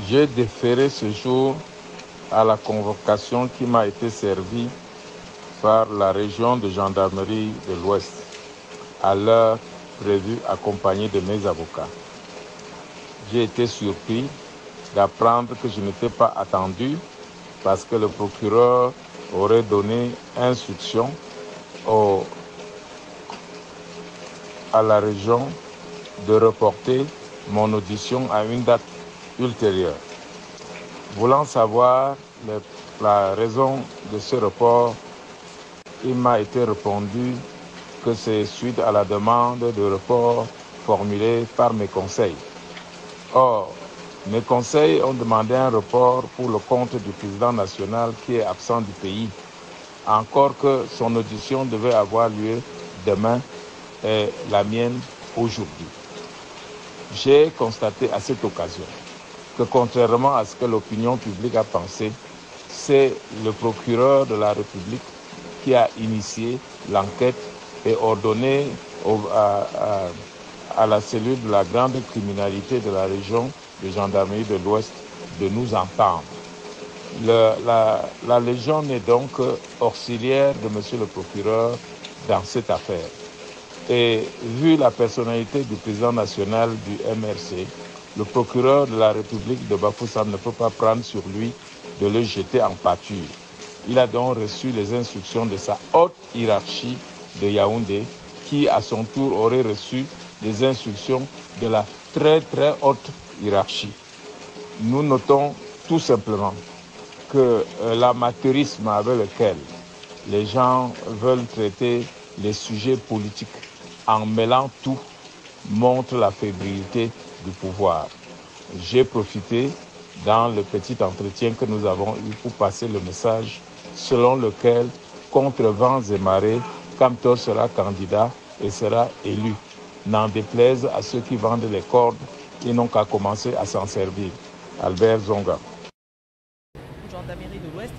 J'ai déféré ce jour à la convocation qui m'a été servie par la région de gendarmerie de l'Ouest à l'heure prévue accompagné de mes avocats. J'ai été surpris d'apprendre que je n'étais pas attendu parce que le procureur aurait donné instruction à la région de reporter mon audition à une date ultérieure. Voulant savoir la raison de ce report, il m'a été répondu que c'est suite à la demande de report formulée par mes conseils. Or, mes conseils ont demandé un report pour le compte du président national qui est absent du pays, encore que son audition devait avoir lieu demain et la mienne aujourd'hui. J'ai constaté à cette occasion que contrairement à ce que l'opinion publique a pensé, c'est le procureur de la République qui a initié l'enquête et ordonné à la cellule de la grande criminalité de la région de gendarmerie de l'Ouest de nous entendre. La Légion est donc auxiliaire de monsieur le procureur dans cette affaire. Et vu la personnalité du président national du MRC, le procureur de la République de Bafoussam ne peut pas prendre sur lui de le jeter en pâture. Il a donc reçu les instructions de sa haute hiérarchie de Yaoundé, qui à son tour aurait reçu les instructions de la très très haute hiérarchie. Nous notons tout simplement que l'amateurisme avec lequel les gens veulent traiter les sujets politiques en mêlant tout montre la fébrilité du pouvoir. J'ai profité dans le petit entretien que nous avons eu pour passer le message selon lequel, contre vents et marées, Kamto sera candidat et sera élu. N'en déplaise à ceux qui vendent les cordes, ils n'ont qu'à commencer à s'en servir. Albert Zonga. Gendarmerie de l'Ouest.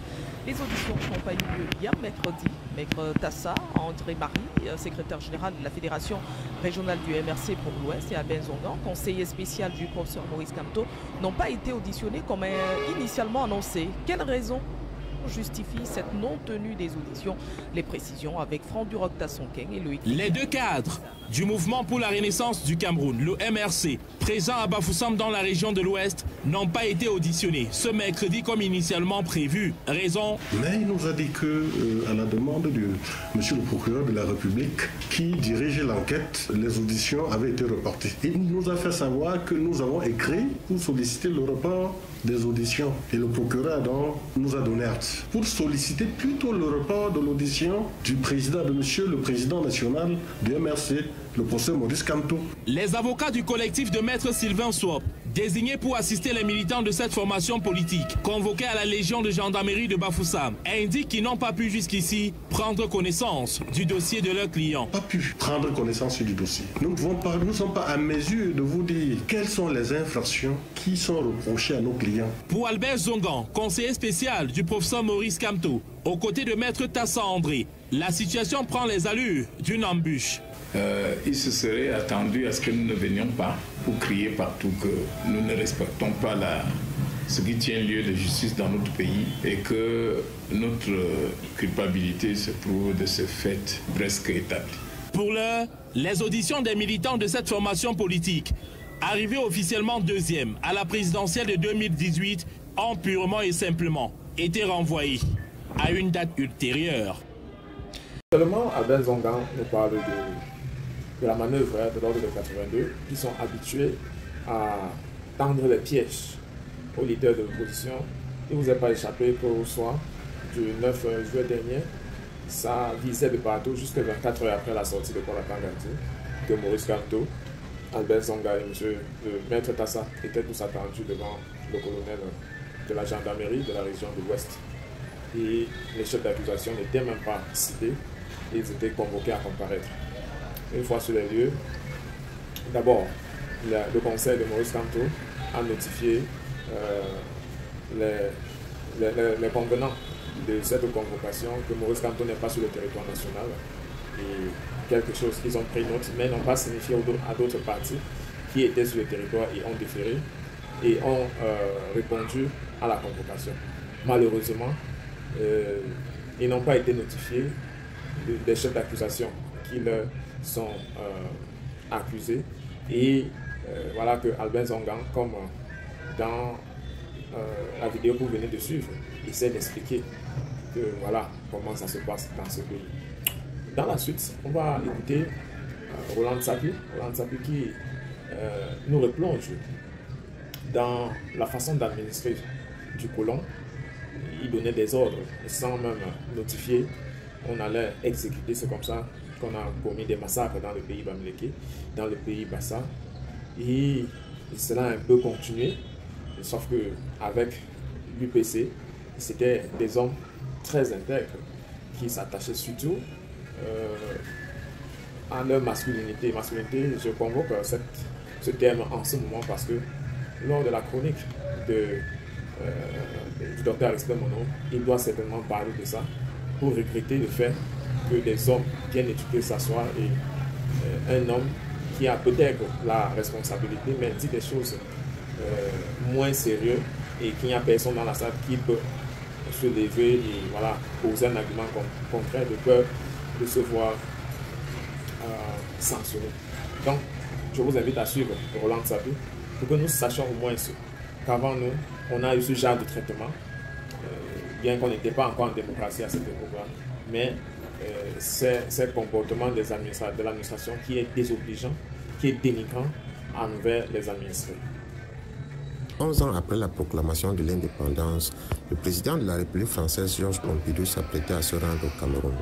Les auditions n'ont pas eu lieu hier, mercredi. Maître Tassa, André Marie, secrétaire général de la Fédération régionale du MRC pour l'Ouest, et Albert Zongan, conseiller spécial du professeur Maurice Kamto, n'ont pas été auditionnés comme initialement annoncé. Quelle raison justifie cette non-tenue des auditions? Les précisions avec Franck Duroc Tassonken et Loïc. Les deux cadres du mouvement pour la renaissance du Cameroun, le MRC, présents à Bafoussam dans la région de l'Ouest, n'ont pas été auditionnés ce mercredi comme initialement prévu. Raison? Mais il nous a dit que, à la demande de monsieur le procureur de la République qui dirige l'enquête, les auditions avaient été reportées. Il nous a fait savoir que nous avons écrit pour solliciter le report des auditions. Et le procureur donc nous a donné acte pour solliciter plutôt le report de l'audition du président, de monsieur le président national du MRC, le professeur Maurice Kamto. Les avocats du collectif de Maître Sylvain Swap, désignés pour assister les militants de cette formation politique, convoqués à la Légion de gendarmerie de Bafoussam, indiquent qu'ils n'ont pas pu jusqu'ici prendre connaissance du dossier de leurs clients. Pas pu prendre connaissance du dossier. Nous ne sommes pas à mesure de vous dire quelles sont les infractions qui sont reprochées à nos clients. Pour Albert Zongan, conseiller spécial du professeur Maurice Kamto, aux côtés de Maître Tassa André, la situation prend les allures d'une embûche. Il se serait attendu à ce que nous ne venions pas pour crier partout que nous ne respectons pas ce qui tient lieu de justice dans notre pays et que notre culpabilité se trouve de ce fait presque établi. Pour l'heure, les auditions des militants de cette formation politique, arrivés officiellement deuxième à la présidentielle de 2018, ont purement et simplement été renvoyés à une date ultérieure. Seulement, Albert Zongan nous parle de la manœuvre de l'ordre de 82, qui sont habitués à tendre les pièges aux leaders de l'opposition. Il ne vous est pas échappé qu'au soir du 9 juillet dernier, ça visait de partout jusqu'à 24 heures après la sortie de Conrad Gandhi, que Maurice Kamto, Albert Zonga et le maître Tassa étaient tous attendus devant le colonel de la gendarmerie de la région de l'Ouest. Et les chefs d'accusation n'étaient même pas cités, ils étaient convoqués à comparaître. Une fois sur les lieux, d'abord, le conseil de Maurice Kamto a notifié les convenants de cette convocation que Maurice Kamto n'est pas sur le territoire national et quelque chose qu'ils ont pris note, mais n'ont pas signifié à d'autres partis qui étaient sur le territoire et ont déféré et ont répondu à la convocation. Malheureusement, ils n'ont pas été notifiés des chefs d'accusation qui leur sont accusés. Et voilà que Albin Zongan, comme dans la vidéo que vous venez de suivre, essaie d'expliquer que voilà comment ça se passe dans ce pays. Dans la suite, on va écouter Roland Sapi qui nous replonge dans la façon d'administrer du colon. Il donnait des ordres sans même notifier. On allait exécuter, c'est comme ça qu'on a commis des massacres dans le pays Bamileke, dans le pays Bassa. Et cela a un peu continué, sauf que avec l'UPC, c'était des hommes très intègres qui s'attachaient surtout à leur masculinité. Masculinité, je convoque ce terme en ce moment parce que lors de la chronique du docteur Alexis Mono, il doit certainement parler de ça pour regretter le fait que des hommes bien éduqués s'assoient et un homme qui a peut-être la responsabilité mais dit des choses moins sérieuses et qu'il n'y a personne dans la salle qui peut se lever et voilà, poser un argument concret de peur de se voir censuré. Donc, je vous invite à suivre Roland Sapi pour que nous sachions au moins qu'avant nous, on a eu ce genre de traitement, bien qu'on n'était pas encore en démocratie à cette époque-là, mais c'est le comportement de l'administration qui est désobligeant, qui est dénigrant envers les administrés. 11 ans après la proclamation de l'indépendance, le président de la République française, Georges Pompidou, s'apprêtait à se rendre au Cameroun.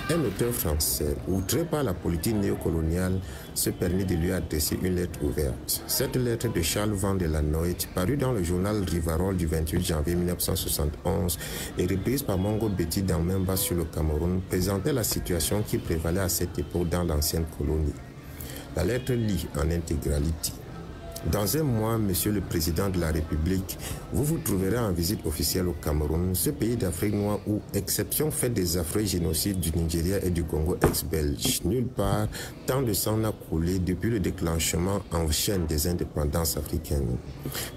Un auteur français, outré par la politique néocoloniale, se permit de lui adresser une lettre ouverte. Cette lettre de Charles Van de Lannoy, parue dans le journal Rivarol du 28 janvier 1971 et reprise par Mongo Betty dans Memba sur le Cameroun, présentait la situation qui prévalait à cette époque dans l'ancienne colonie. La lettre lit en intégralité. Dans un mois, Monsieur le Président de la République, vous vous trouverez en visite officielle au Cameroun, ce pays d'Afrique noire où, exception faite des affreux génocides du Nigeria et du Congo ex-belge, nulle part, tant de sang n'a coulé depuis le déclenchement en chaîne des indépendances africaines.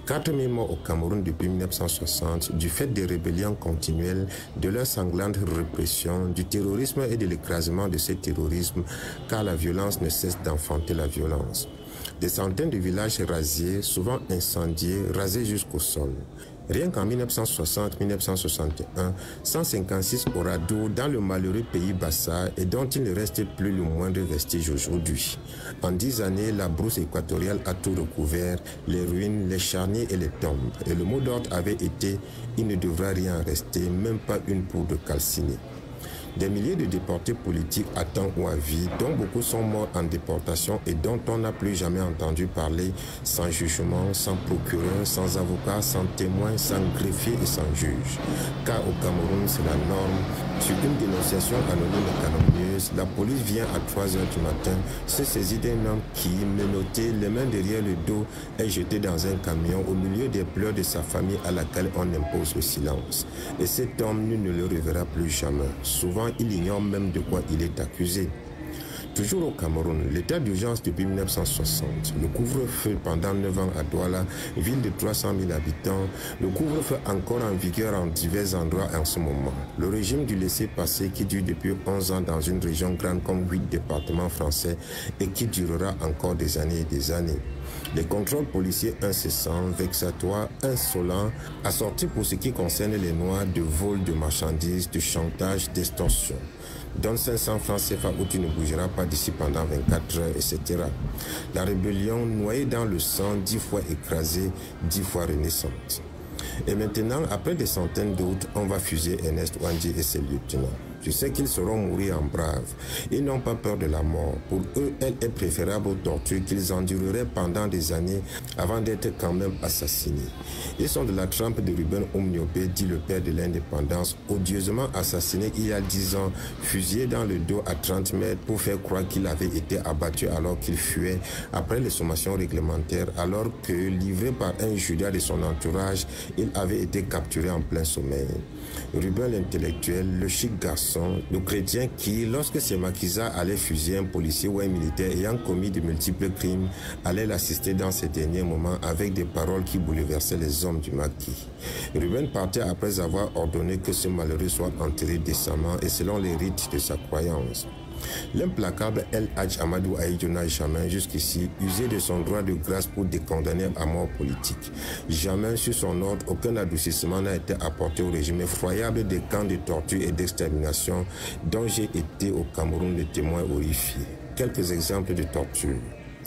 4000 morts au Cameroun depuis 1960, du fait des rébellions continuelles, de leur sanglante répression, du terrorisme et de l'écrasement de ce terrorisme, car la violence ne cesse d'enfanter la violence. Des centaines de villages rasés, souvent incendiés, rasés jusqu'au sol. Rien qu'en 1960-1961, 156 orados dans le malheureux pays Bassa et dont il ne reste plus le moindre vestige aujourd'hui. En 10 années, la brousse équatoriale a tout recouvert, les ruines, les charniers et les tombes. Et le mot d'ordre avait été « il ne devra rien rester, même pas une poudre calcinée ». Des milliers de déportés politiques à temps ou à vie, dont beaucoup sont morts en déportation et dont on n'a plus jamais entendu parler, sans jugement, sans procureur, sans avocat, sans témoin, sans greffier et sans juge. Car au Cameroun, c'est la norme. Sur une dénonciation anonyme et calomnieuse, la police vient à 3 h du matin, se saisit d'un homme qui, menotté, les mains derrière le dos, est jeté dans un camion au milieu des pleurs de sa famille à laquelle on impose le silence. Et cet homme, nul ne le reverra plus jamais. Souvent, il ignore même de quoi il est accusé. Toujours au Cameroun, l'état d'urgence depuis 1960, le couvre-feu pendant 9 ans à Douala, ville de 300 000 habitants, le couvre-feu encore en vigueur en divers endroits en ce moment. Le régime du laissez-passer qui dure depuis 11 ans dans une région grande comme 8 départements français et qui durera encore des années et des années. Les contrôles policiers incessants, vexatoires, insolents, assortis pour ce qui concerne les Noirs de vol de marchandises, de chantage, d'extorsion. Donne 500 francs CFA où tu ne bougeras pas d'ici pendant 24 heures, etc. La rébellion noyée dans le sang, 10 fois écrasée, 10 fois renaissante. Et maintenant, après des centaines d'autres, on va fuser Ernest Ouandji et ses lieutenants. Je sais qu'ils sauront mourir en braves. Ils n'ont pas peur de la mort. Pour eux, elle est préférable aux tortures qu'ils endureraient pendant des années avant d'être quand même assassinés. Ils sont de la trempe de Ruben Omniobé, dit le père de l'indépendance, odieusement assassiné il y a 10 ans, fusillé dans le dos à 30 mètres pour faire croire qu'il avait été abattu alors qu'il fuait après les sommations réglementaires, alors que, livré par un Judas de son entourage, il avait été capturé en plein sommeil. Ruben l'intellectuel, le chic garçon, façon, le chrétien qui, lorsque ses maquisards allaient fusiller un policier ou un militaire ayant commis de multiples crimes, allait l'assister dans ces derniers moments avec des paroles qui bouleversaient les hommes du maquis. Ruben partait après avoir ordonné que ce malheureux soit enterré décemment et selon les rites de sa croyance. L'implacable El Hadj Amadou Ahidjo n'a jamais jusqu'ici usé de son droit de grâce pour des condamnés à mort politique. Jamais sur son ordre, aucun adoucissement n'a été apporté au régime effroyable des camps de torture et d'extermination dont j'ai été au Cameroun le témoin horrifié. Quelques exemples de torture.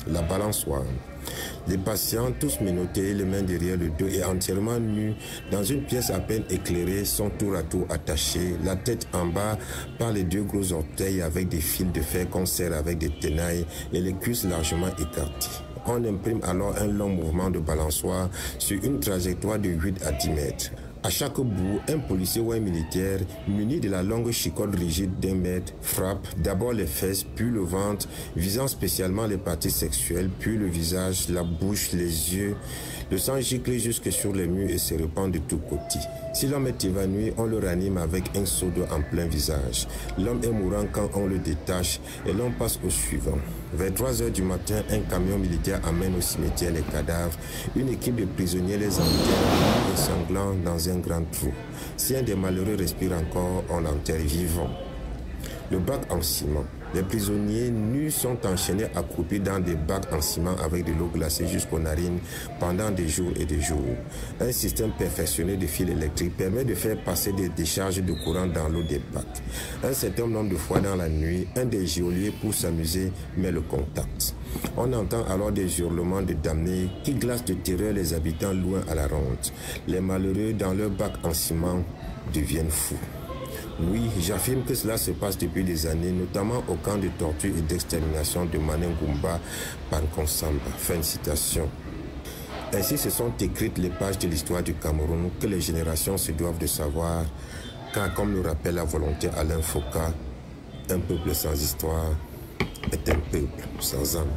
La balançoire. Les patients, tous menottés, les mains derrière le dos et entièrement nus, dans une pièce à peine éclairée, sont tour à tour attachés, la tête en bas par les deux gros orteils avec des fils de fer qu'on serre avec des tenailles et les cuisses largement écartées. On imprime alors un long mouvement de balançoire sur une trajectoire de 8 à 10 mètres. À chaque bout, un policier ou un militaire, muni de la longue chicotte rigide d'1 mètre, frappe d'abord les fesses, puis le ventre, visant spécialement les parties sexuelles, puis le visage, la bouche, les yeux. Le sang gicle jusque sur les murs et se répand de tous côtés. Si l'homme est évanoui, on le ranime avec un seau d'eau en plein visage. L'homme est mourant quand on le détache et l'on passe au suivant. Vers 3 heures du matin, un camion militaire amène au cimetière les cadavres. Une équipe de prisonniers les enterre, les sanglants dans un grand trou. Si un des malheureux respire encore, on l'enterre vivant. Le bac en ciment. Les prisonniers nus sont enchaînés accroupis dans des bacs en ciment avec de l'eau glacée jusqu'aux narines pendant des jours et des jours. Un système perfectionné de fils électriques permet de faire passer des décharges de courant dans l'eau des bacs. Un certain nombre de fois dans la nuit, un des geôliers pour s'amuser met le contact. On entend alors des hurlements de damnés qui glacent de terreur les habitants loin à la ronde. Les malheureux dans leur bac en ciment deviennent fous. Oui, j'affirme que cela se passe depuis des années, notamment au camp de torture et d'extermination de Manengumba par Konsamba. Fin de citation. Ainsi se sont écrites les pages de l'histoire du Cameroun que les générations se doivent de savoir, car comme le rappelle la volonté Alain Foucault, un peuple sans histoire est un peuple sans âme.